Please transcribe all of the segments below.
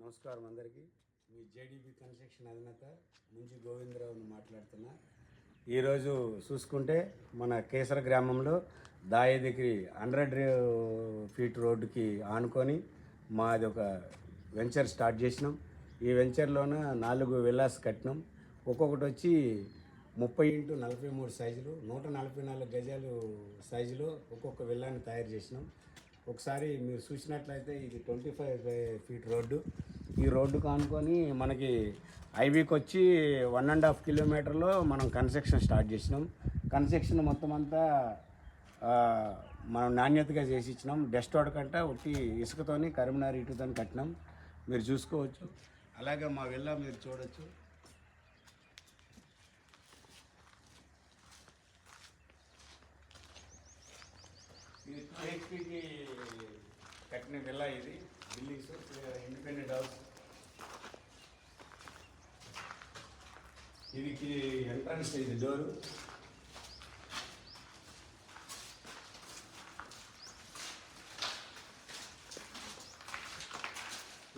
నమస్కారం అందరికీ. మీ జేడీబీ కన్స్ట్రక్షన్ అధినేత ముంజి గోవిందరావుని మాట్లాడుతున్నా. ఈరోజు చూసుకుంటే మన కేసర గ్రామంలో దాయదికి 100 ఫీట్ రోడ్డుకి ఆనుకొని మాది ఒక వెంచర్ స్టార్ట్ చేసినాం. ఈ వెంచర్లోన 4 విల్లాస్ కట్టినాం. ఒక్కొక్కటి వచ్చి 30x43 సైజులు, 144 గజాలు సైజులో ఒక్కొక్క విల్లాని తయారు చేసినాం. ఒకసారి మీరు చూసినట్లయితే ఇది 25 ఫీట్ రోడ్డు. ఈ రోడ్డు కానుకొని మనకి హైవేకి వచ్చి 1.5 కిలోమీటర్లో మనం కన్స్ట్రక్షన్ స్టార్ట్ చేసినాం. కన్స్ట్రక్షన్ మొత్తం అంతా మనం నాణ్యతగా చేసి ఇచ్చినాం. డస్ట్ కంటే ఒకటి ఇసుకతోని కరీంనగర్ ఇటుతో కట్టినాం. మీరు చూసుకోవచ్చు. అలాగే మా విల్లా మీరు చూడవచ్చు. ఇది 2 HP కట్టిన విల్లా. ఇది బిల్డింగ్స్ ఇండిపెండెంట్ హౌస్. ఇది ఎంట్రన్స్, ఇది డోరు.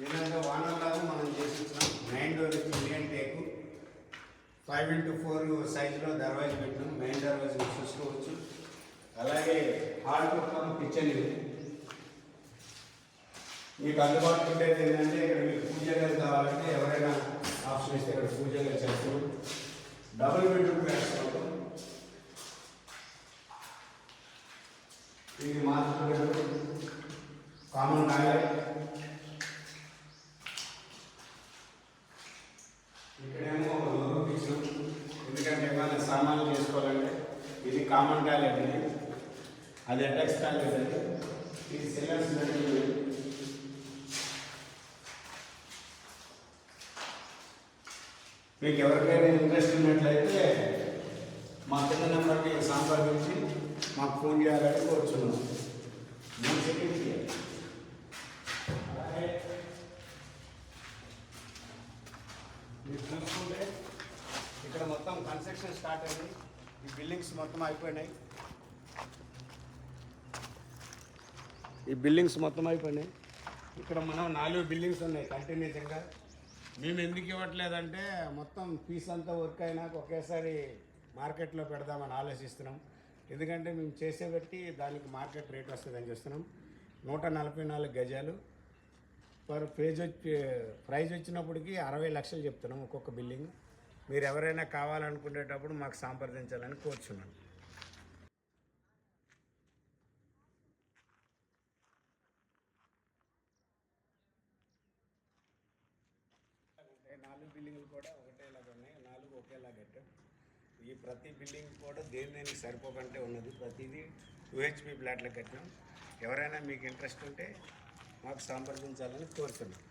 ఏదైనా వానర్లాగా మనం చేసి ఇచ్చినాం. 9 డోర్కి ఇండియన్ టేకు 5x4 సైజులో దర్వాజా పెట్టినాం. మెయిన్ దర్వాజా చూసుకోవచ్చు. అలాగే హాల్ మొత్తం కిచెన్. ఇది మీకు అందుబాటులో ఉండేది ఏంటంటే ఇక్కడ మీకు పూజ గది కావాలంటే ఎవరైనా ఆప్షన్ ఇస్తే ఇక్కడ పూజ గది చేస్తాం. డబుల్ బెడ్రూమ్ వేస్తాం. ఇది మాస్టర్ బెడ్రూమ్, కామన్ టాయిలెట్. ఇక్కడేమో కిచెన్, ఎందుకంటే ఏమైనా సామాన్లు చేసుకోవాలంటే. ఇది కామన్ టాయిలెట్. ఇది అది అటాచ్ టాయిలెట్. అది ఇది సెల్లర్స్ బెడ్రూమ్. మీకు ఎవరికైనా ఇంట్రెస్ట్ ఉన్నట్లయితే మా కింద నెంబర్కి సంప్రదించి మాకు ఫోన్ చేయాలని కోరుచున్నాం. అలాగే మీరు చూసుకుంటే ఇక్కడ మొత్తం కన్స్ట్రక్షన్ స్టార్ట్ అయింది. ఈ బిల్డింగ్స్ మొత్తం అయిపోయినాయి. ఇక్కడ మనం 4 బిల్డింగ్స్ ఉన్నాయి కంటిన్యూస్గా. మేము ఎందుకు ఇవ్వట్లేదంటే మొత్తం ఫీస్ అంతా వర్క్ అయినాక ఒకేసారి మార్కెట్లో పెడదామని ఆలోచిస్తున్నాం. ఎందుకంటే మేము చేసేబట్టి దానికి మార్కెట్ రేట్ వస్తుందని చూస్తున్నాం. 144 గజాలు పర్ పేజ్ వచ్చి ప్రైజ్ వచ్చినప్పటికీ 60 లక్షలు చెప్తున్నాం ఒక్కొక్క బిల్డింగ్. మీరు ఎవరైనా కావాలనుకునేటప్పుడు మాకు సంప్రదించాలని కోరుచున్నాను. 4 బిల్డింగ్లు కూడా ఒకటేలాగా ఉన్నాయి. 4 ఒకేలా కట్టాం. ఈ ప్రతి బిల్డింగ్ కూడా దేనికి సరిపోకంటే ఉన్నది. ప్రతిదీ 2 HP ఫ్లాట్లో కట్టినాం. ఎవరైనా మీకు ఇంట్రెస్ట్ ఉంటే మాకు సంప్రదించాలని కోరుతున్నాం.